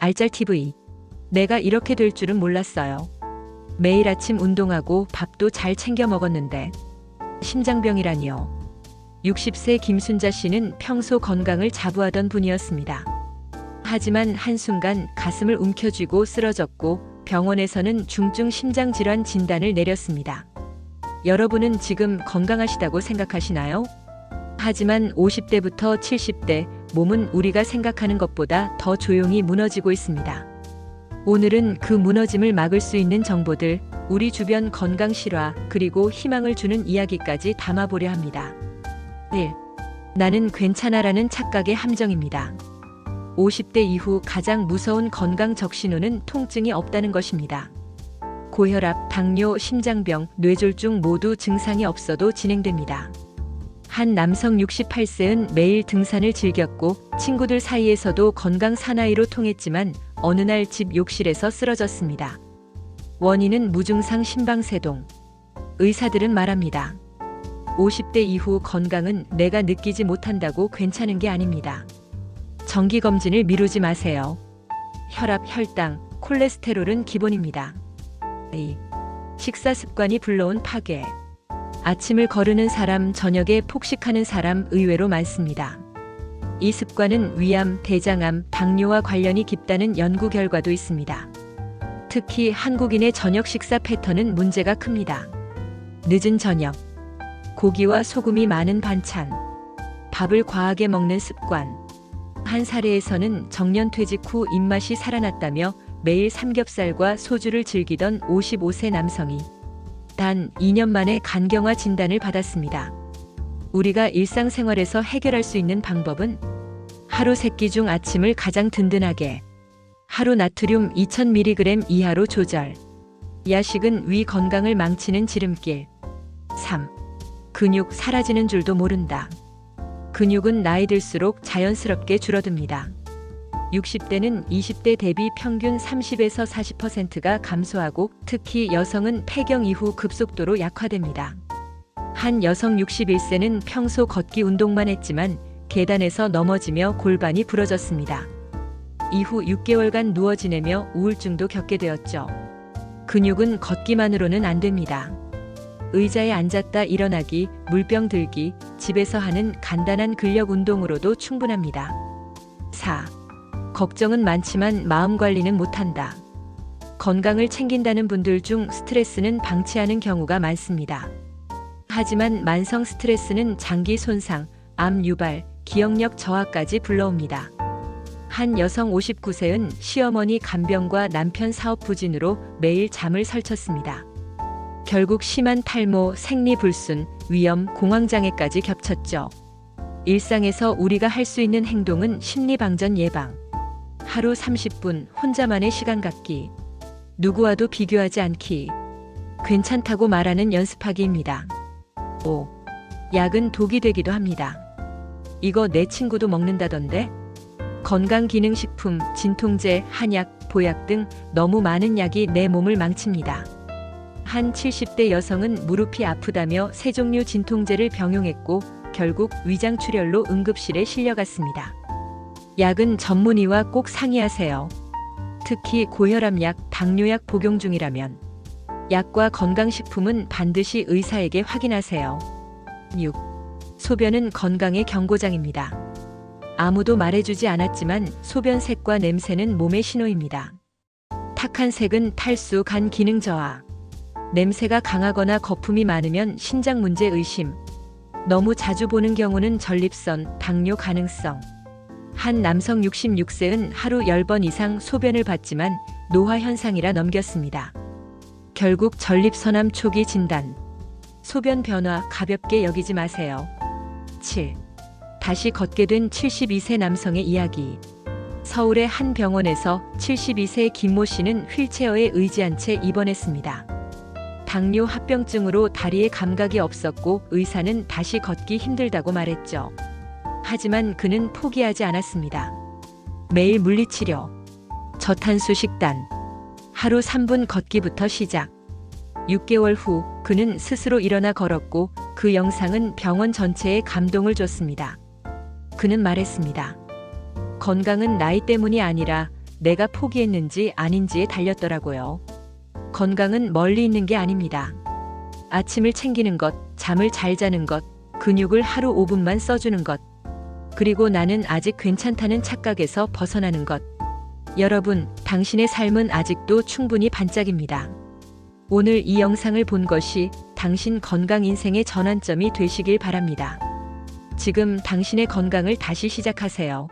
알짤TV. 내가 이렇게 될 줄은 몰랐어요. 매일 아침 운동하고 밥도 잘 챙겨 먹었는데 심장병이라니요. 60세 김순자 씨는 평소 건강을 자부하던 분이었습니다. 하지만 한순간 가슴을 움켜쥐고 쓰러졌고 병원에서는 중증 심장질환 진단을 내렸습니다. 여러분은 지금 건강하시다고 생각하시나요? 하지만 50대부터 70대 몸은 우리가 생각하는 것보다 더 조용히 무너지고 있습니다. 오늘은 그 무너짐을 막을 수 있는 정보들, 우리 주변 건강 실화, 그리고 희망을 주는 이야기까지 담아보려 합니다. 1. 나는 괜찮아라는 착각의 함정입니다. 50대 이후 가장 무서운 건강 적신호는 통증이 없다는 것입니다. 고혈압, 당뇨, 심장병, 뇌졸중 모두 증상이 없어도 진행됩니다. 한 남성 68세는 매일 등산을 즐겼고 친구들 사이에서도 건강 사나이로 통했지만 어느 날 집 욕실에서 쓰러졌습니다. 원인은 무증상 심방세동. 의사들은 말합니다. 50대 이후 건강은 내가 느끼지 못한다고 괜찮은 게 아닙니다. 정기검진을 미루지 마세요. 혈압, 혈당, 콜레스테롤은 기본입니다. 2. 식사 습관이 불러온 파괴. 아침을 거르는 사람, 저녁에 폭식하는 사람 의외로 많습니다. 이 습관은 위암, 대장암, 당뇨와 관련이 깊다는 연구 결과도 있습니다. 특히 한국인의 저녁 식사 패턴은 문제가 큽니다. 늦은 저녁, 고기와 소금이 많은 반찬, 밥을 과하게 먹는 습관. 한 사례에서는 정년퇴직 후 입맛이 살아났다며 매일 삼겹살과 소주를 즐기던 55세 남성이 단 2년 만에 간경화 진단을 받았습니다. 우리가 일상생활에서 해결할 수 있는 방법은 하루 3끼 중 아침을 가장 든든하게, 하루 나트륨 2000mg 이하로 조절. 야식은 위 건강을 망치는 지름길. 3. 근육 사라지는 줄도 모른다. 근육은 나이 들수록 자연스럽게 줄어듭니다. 60대는 20대 대비 평균 30에서 40%가 감소하고 특히 여성은 폐경 이후 급속도로 약화됩니다. 한 여성 61세는 평소 걷기 운동만 했지만 계단에서 넘어지며 골반이 부러졌습니다. 이후 6개월간 누워 지내며 우울증도 겪게 되었죠. 근육은 걷기만으로는 안 됩니다. 의자에 앉았다 일어나기, 물병 들기, 집에서 하는 간단한 근력 운동으로도 충분합니다. 4. 걱정은 많지만 마음 관리는 못한다. 건강을 챙긴다는 분들 중 스트레스는 방치하는 경우가 많습니다. 하지만 만성 스트레스는 장기 손상, 암 유발, 기억력 저하까지 불러옵니다. 한 여성 59세는 시어머니 간병과 남편 사업 부진으로 매일 잠을 설쳤습니다. 결국 심한 탈모, 생리불순, 위염, 공황장애까지 겹쳤죠. 일상에서 우리가 할 수 있는 행동은 심리방전 예방. 하루 30분 혼자만의 시간 갖기. 누구와도 비교하지 않기. 괜찮다고 말하는 연습하기입니다. 5. 약은 독이 되기도 합니다. 이거 내 친구도 먹는다던데? 건강기능식품, 진통제, 한약, 보약 등 너무 많은 약이 내 몸을 망칩니다. 한 70대 여성은 무릎이 아프다며 세 종류 진통제를 병용했고 결국 위장출혈로 응급실에 실려갔습니다. 약은 전문의와 꼭 상의하세요. 특히 고혈압약, 당뇨약 복용 중이라면. 약과 건강식품은 반드시 의사에게 확인하세요. 6. 소변은 건강의 경고장입니다. 아무도 말해주지 않았지만 소변 색과 냄새는 몸의 신호입니다. 탁한 색은 탈수, 간 기능 저하. 냄새가 강하거나 거품이 많으면 신장 문제 의심. 너무 자주 보는 경우는 전립선, 당뇨 가능성. 한 남성 66세는 하루 10번 이상 소변을 봤지만 노화 현상이라 넘겼습니다. 결국 전립선암 초기 진단. 소변 변화 가볍게 여기지 마세요. 7. 다시 걷게 된 72세 남성의 이야기. 서울의 한 병원에서 72세 김모 씨는 휠체어에 의지한 채 입원했습니다. 당뇨 합병증으로 다리에 감각이 없었고 의사는 다시 걷기 힘들다고 말했죠. 하지만 그는 포기하지 않았습니다. 매일 물리치료, 저탄수 식단, 하루 3분 걷기부터 시작. 6개월 후 그는 스스로 일어나 걸었고 그 영상은 병원 전체에 감동을 줬습니다. 그는 말했습니다. 건강은 나이 때문이 아니라 내가 포기했는지 아닌지에 달렸더라고요. 건강은 멀리 있는 게 아닙니다. 아침을 챙기는 것, 잠을 잘 자는 것, 근육을 하루 5분만 써주는 것, 그리고 나는 아직 괜찮다는 착각에서 벗어나는 것. 여러분, 당신의 삶은 아직도 충분히 반짝입니다. 오늘 이 영상을 본 것이 당신 건강 인생의 전환점이 되시길 바랍니다. 지금 당신의 건강을 다시 시작하세요.